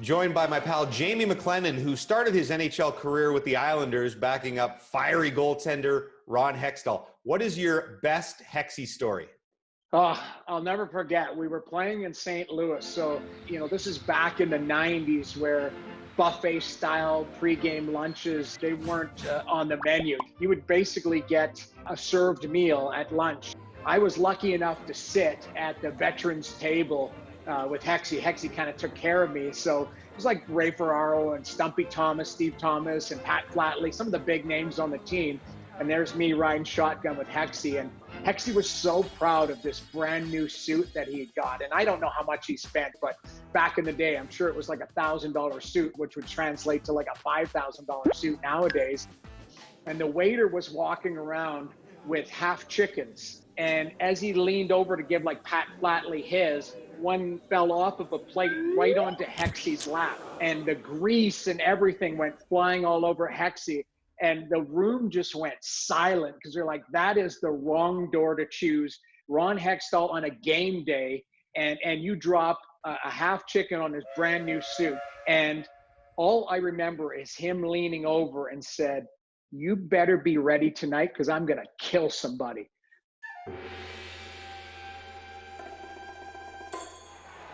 Joined by my pal Jamie McLennan, who started his NHL career with the Islanders, backing up fiery goaltender Ron Hextall. What is your best Hexy story? Oh, I'll never forget. We were playing in St. Louis. So, this is back in the 90s where buffet style pregame lunches, they weren't on the menu. You would basically get a served meal at lunch. I was lucky enough to sit at the veterans table with Hexy. Hexy kind of took care of me. So it was like Ray Ferraro and Stumpy Thomas, Steve Thomas, and Pat Flatley, some of the big names on the team. And there's me riding shotgun with Hexy. And Hexy was so proud of this brand new suit that he had got. And I don't know how much he spent, but back in the day, I'm sure it was like $1,000 suit, which would translate to like a $5,000 suit nowadays. And the waiter was walking around with half chickens. And as he leaned over to give like Pat Flatley his, one fell off of a plate right onto Hexy's lap. And the grease and everything went flying all over Hexy. And the room just went silent because they're like, that is the wrong door to choose. Ron Hextall on a game day, and you drop a half chicken on his brand new suit. And all I remember is him leaning over and said, "You better be ready tonight because I'm going to kill somebody."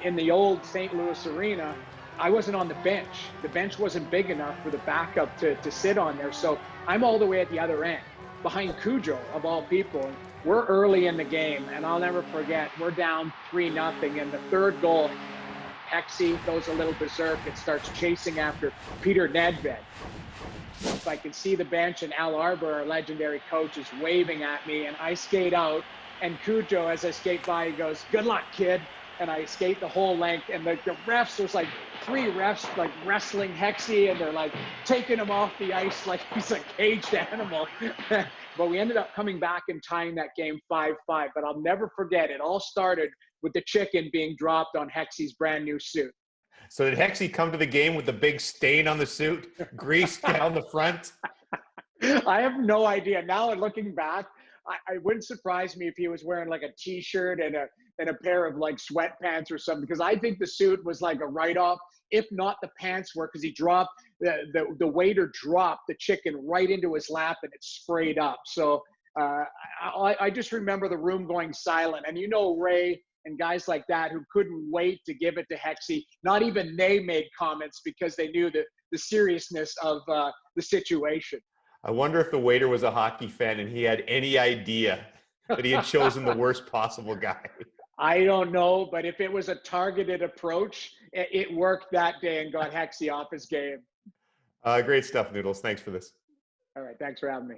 In the old St. Louis arena, I wasn't on the bench. The bench wasn't big enough for the backup to sit on there. So I'm all the way at the other end, behind Cujo, of all people. We're early in the game, and I'll never forget, we're down 3-0, and the third goal, Hexy goes a little berserk and starts chasing after Peter Nedved. I can see the bench, and Al Arbor, our legendary coach, is waving at me, and I skate out, and Cujo, as I skate by, he goes, "Good luck, kid." And I skate the whole length, and the refs, there's like 3 refs like wrestling Hexy, and they're like taking him off the ice like he's a caged animal. But we ended up coming back and tying that game 5-5. But I'll never forget, it all started with the chicken being dropped on Hexy's brand new suit. So did Hexy come to the game with the big stain on the suit, grease down the front? I have no idea. Now looking back, I wouldn't surprise me if he was wearing like a t-shirt and a pair of like sweatpants or something, because I think the suit was like a write-off. If not, the pants were, because he dropped the waiter dropped the chicken right into his lap and it sprayed up. So I just remember the room going silent, and Ray and guys like that who couldn't wait to give it to Hexy. Not even they made comments because they knew the seriousness of the situation. I wonder if the waiter was a hockey fan and he had any idea that he had chosen the worst possible guy. I don't know, but if it was a targeted approach, it worked that day and got Hexy off his game. Great stuff, Noodles. Thanks for this. All right. Thanks for having me.